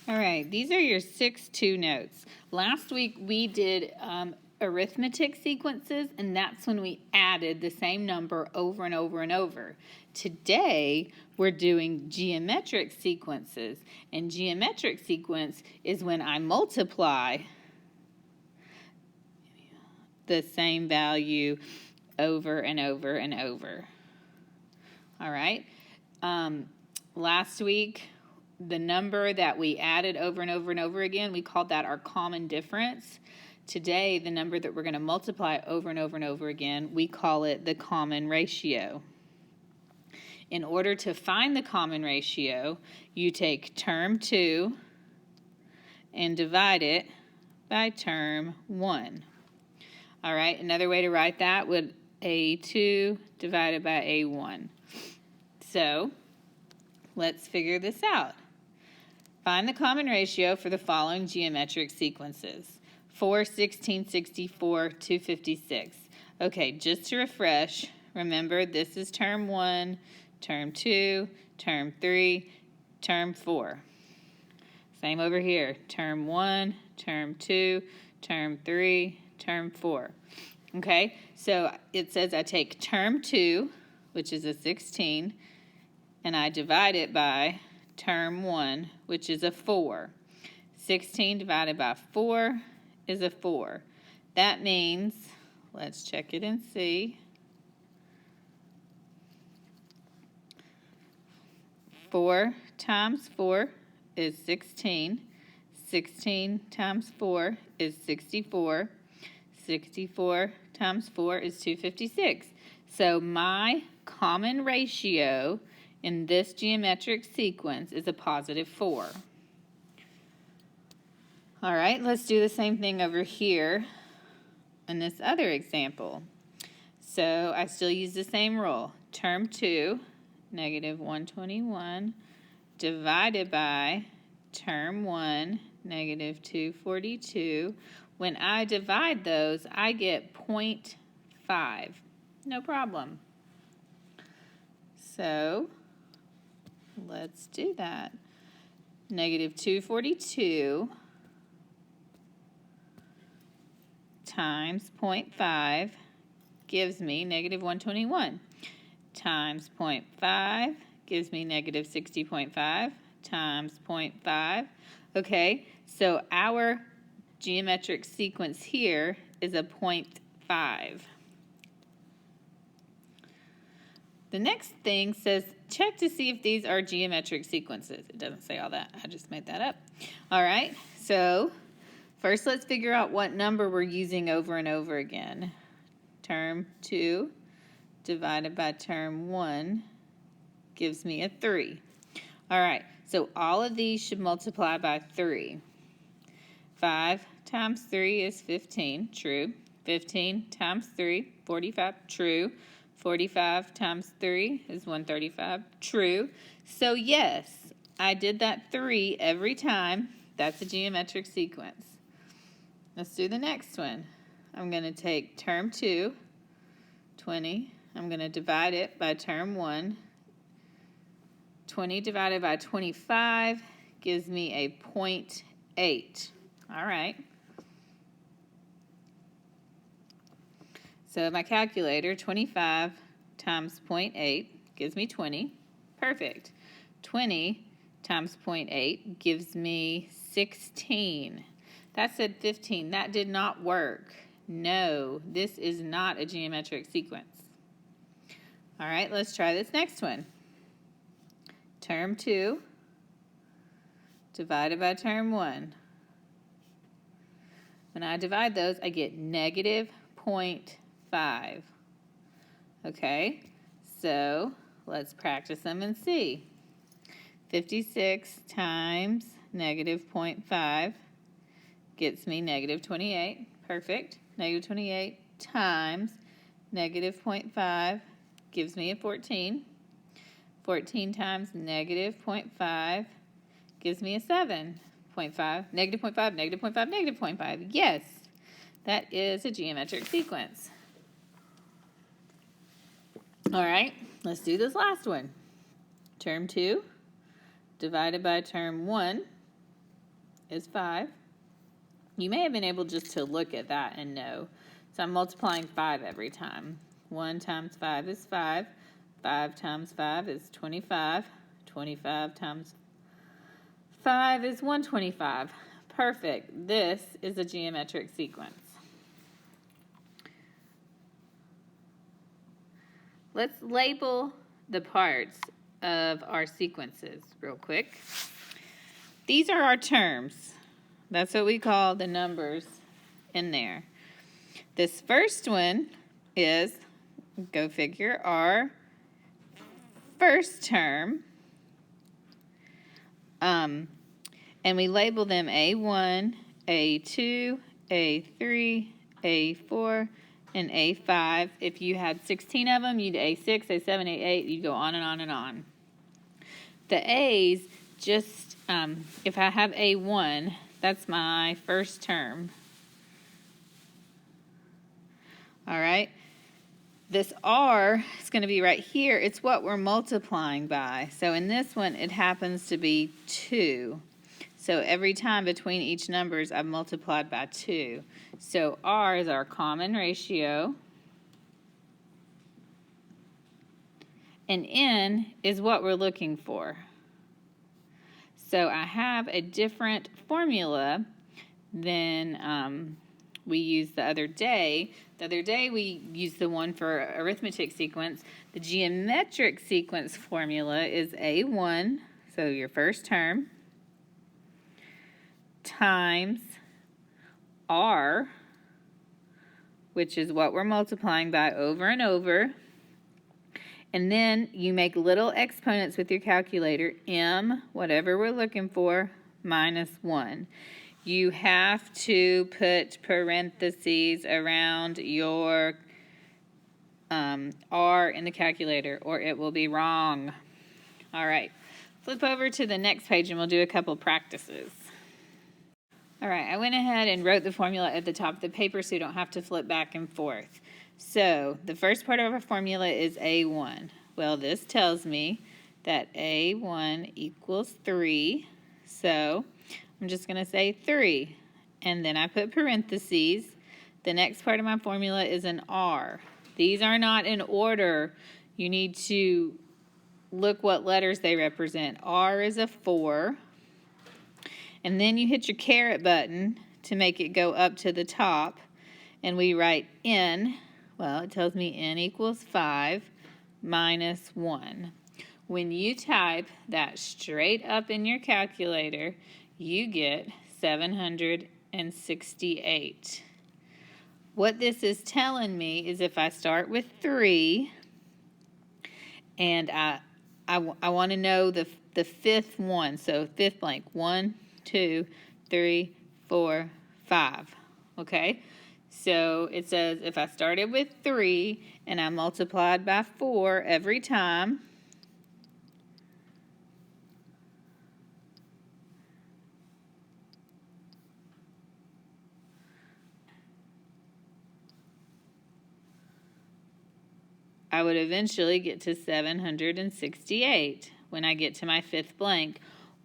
All right, these are your 6-2 notes. Last week we did arithmetic sequences, and that's when we added the same number over and over and over. Today we're doing geometric sequences, and geometric sequence is when I multiply the same value over and over and over. All right, last week the number that we added over and over and over again, we called that our common difference. Today, the number that we're going to multiply over and over and over again, we call it the common ratio. In order to find the common ratio, you take term 2 and divide it by term 1. All right, another way to write that would A2 divided by A1. So, let's figure this out. Find the common ratio for the following geometric sequences. 4, 16, 64, 256. Okay, just to refresh, remember this is term 1, term 2, term 3, term 4. Same over here, term 1, term 2, term 3, term 4. Okay, so it says I take term 2, which is a 16, and I divide it by term 1, which is a 4. 16 divided by 4 is a 4. That means, let's check it and see. 4 times 4 is 16. 16 times 4 is 64. 64 times 4 is 256. So my common ratio in this geometric sequence is a positive 4. All right, let's do the same thing over here in this other example. So I still use the same rule. Term 2, negative 121, divided by term 1, negative 242. When I divide those, I get 0.5. No problem. So let's do that. Negative 242 times 0.5 gives me negative 121. Times 0.5 gives me negative 60.5 times 0.5. Okay, so our geometric sequence here is a 0.5. The next thing says, check to see if these are geometric sequences. It doesn't say all that. I just made that up. All right, so first let's figure out what number we're using over and over again. Term 2 divided by term 1 gives me a 3. All right, so all of these should multiply by 3. 5 times 3 is 15, true. 15 times 3, 45, true. 45 times 3 is 135, true. So yes, I did that 3 every time. That's a geometric sequence. Let's do the next one. I'm going to take term 2, 20. I'm going to divide it by term 1. 20 divided by 25 gives me a 0.8. All right. So my calculator, 25 times 0.8 gives me 20. Perfect. 20 times 0.8 gives me 16. That said 15. That did not work. No, this is not a geometric sequence. All right, let's try this next one. Term 2 divided by term 1. When I divide those, I get negative 0.5. Okay, so let's practice them and see. 56 times negative 0.5 gets me negative 28. Perfect. Negative 28 times negative 0.5 gives me a 14. 14 times negative 0.5 gives me a 7. 0.5, negative 0.5, negative 0.5, negative 0.5. Yes, that is a geometric sequence. All right, let's do this last one. Term 2 divided by term 1 is 5. You may have been able just to look at that and know. So I'm multiplying 5 every time. 1 times 5 is 5. 5 times 5 is 25. 25 times 5 is 125. Perfect. This is a geometric sequence. Let's label the parts of our sequences real quick. These are our terms. That's what we call the numbers in there. This first one is, go figure, our first term. And we label them A1, A2, A3, A4, and A5. If you had 16 of them, you'd A6, A7, A8, you'd go on and on and on. The A's, just, if I have A1, that's my first term. All right. This R is going to be right here. It's what we're multiplying by. So in this one, it happens to be 2. So every time between each numbers, I've multiplied by 2. So R is our common ratio. And N is what we're looking for. So I have a different formula than we used the other day. The other day we used the one for arithmetic sequence. The geometric sequence formula is A1, so your first term, times R, which is what we're multiplying by over and over. And then you make little exponents with your calculator, m, whatever we're looking for, minus 1. You have to put parentheses around your R in the calculator or it will be wrong. All right, flip over to the next page and we'll do a couple practices. All right, I went ahead and wrote the formula at the top of the paper so you don't have to flip back and forth. So the first part of our formula is A1. Well, this tells me that A1 equals 3. So I'm just going to say 3. And then I put parentheses. The next part of my formula is an R. These are not in order. You need to look what letters they represent. R is a 4. And then you hit your caret button to make it go up to the top. And we write N. Well, it tells me N equals 5 minus 1. When you type that straight up in your calculator, you get 768. What this is telling me is if I start with 3, and I want to know the fifth one, so fifth blank, 1, 2, 3, 4, 5, okay? So it says if I started with 3 and I multiplied by 4 every time, I would eventually get to 768 when I get to my fifth blank,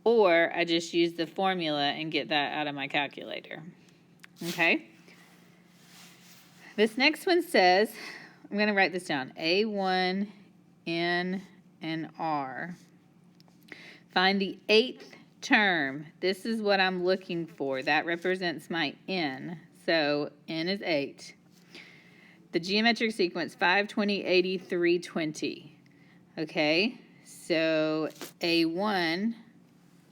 or I just use the formula and get that out of my calculator. Okay? This next one says, I'm going to write this down, A1, N, and R. Find the 8th term. This is what I'm looking for. That represents my N. So N is 8. The geometric sequence, 5, 20, 80, 3, 20. Okay, so A1,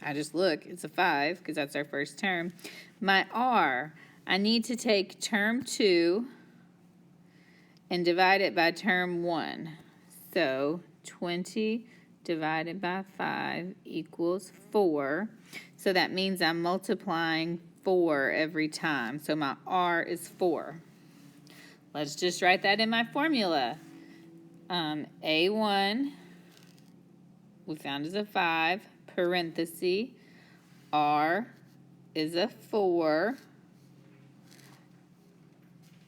I just look, it's a 5 because that's our first term. My R, I need to take term 2 and divide it by term 1. So 20 divided by 5 equals 4. So that means I'm multiplying 4 every time. So my R is 4. Let's just write that in my formula. A1, we found is a 5, parenthesis, R is a 4,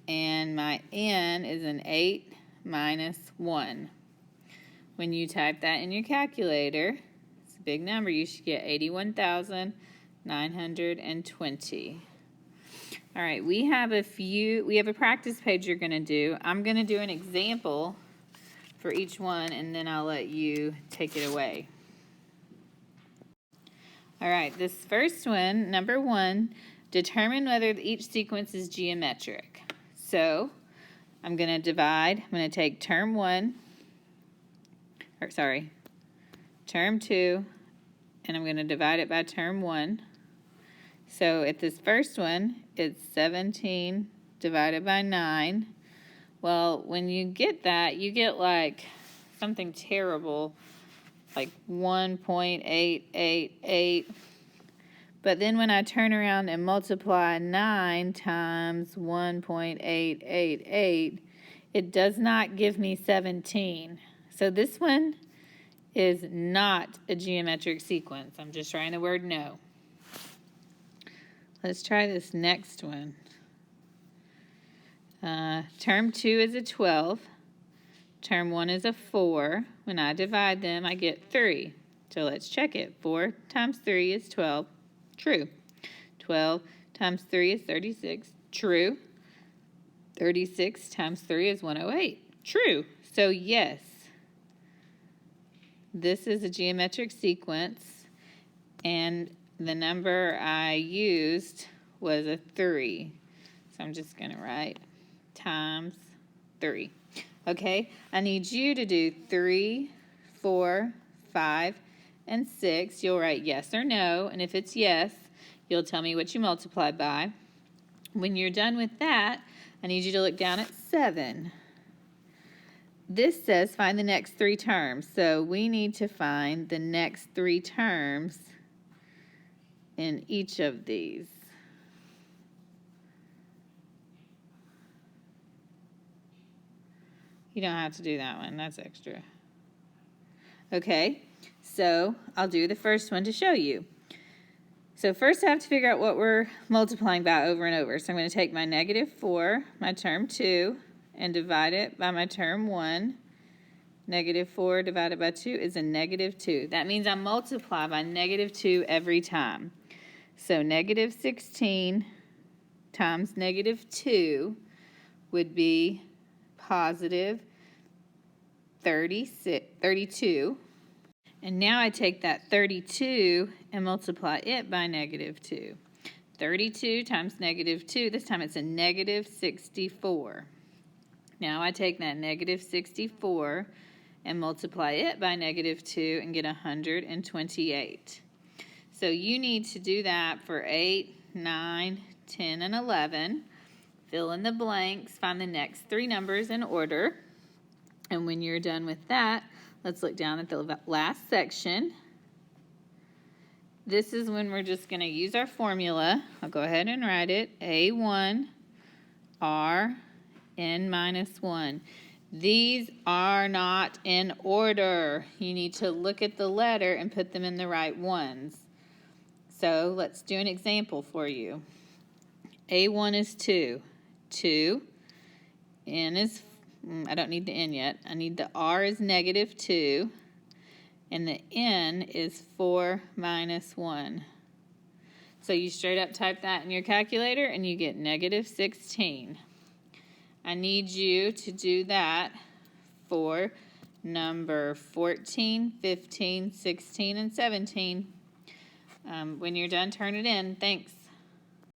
and my N is an 8 minus 1. When you type that in your calculator, it's a big number, you should get 81,900. 920. All right, we have a practice page you're going to do. I'm going to do an example for each one, and then I'll let you take it away. All right, this first one, number 1, determine whether each sequence is geometric. So I'm going to divide. I'm going to take term 2, and I'm going to divide it by term 1. So at this first one, it's 17 divided by 9. Well, when you get that, you get like something terrible, like 1.888. But then when I turn around and multiply 9 times 1.888, it does not give me 17. So this one is not a geometric sequence. I'm just trying the word no. Let's try this next one. Term 2 is a 12. Term 1 is a 4. When I divide them, I get 3. So let's check it. 4 times 3 is 12. True. 12 times 3 is 36. True. 36 times 3 is 108. True. So yes, this is a geometric sequence, and the number I used was a 3. So I'm just going to write times 3. Okay, I need you to do 3, 4, 5, and 6. You'll write yes or no, and if it's yes, you'll tell me what you multiplied by. When you're done with that, I need you to look down at 7. This says find the next 3 terms, so we need to find the next 3 terms in each of these. You don't have to do that one, that's extra. Okay, so I'll do the first one to show you. So first I have to figure out what we're multiplying by over and over. So I'm going to take my -4, my term 2, and divide it by my term 1. -4 divided by 2 is a -2. That means I multiply by -2 every time. So -16 times -2 would be positive 32. And now I take that 32 and multiply it by -2. 32 times -2, this time it's a -64. Now I take that -64 and multiply it by -2 and get 128. So you need to do that for 8, 9, 10, and 11. Fill in the blanks, find the next 3 numbers in order. And when you're done with that, let's look down at the last section. This is when we're just going to use our formula. I'll go ahead and write it. A1 R n minus 1. These are not in order. You need to look at the letter and put them in the right ones. So let's do an example for you. A1 is 2. 2. N is, I don't need the N yet. I need the R is -2. And the N is 4 minus 1. So you straight up type that in your calculator and you get -16. I need you to do that for number 14, 15, 16, and 17. When you're done, turn it in. Thanks.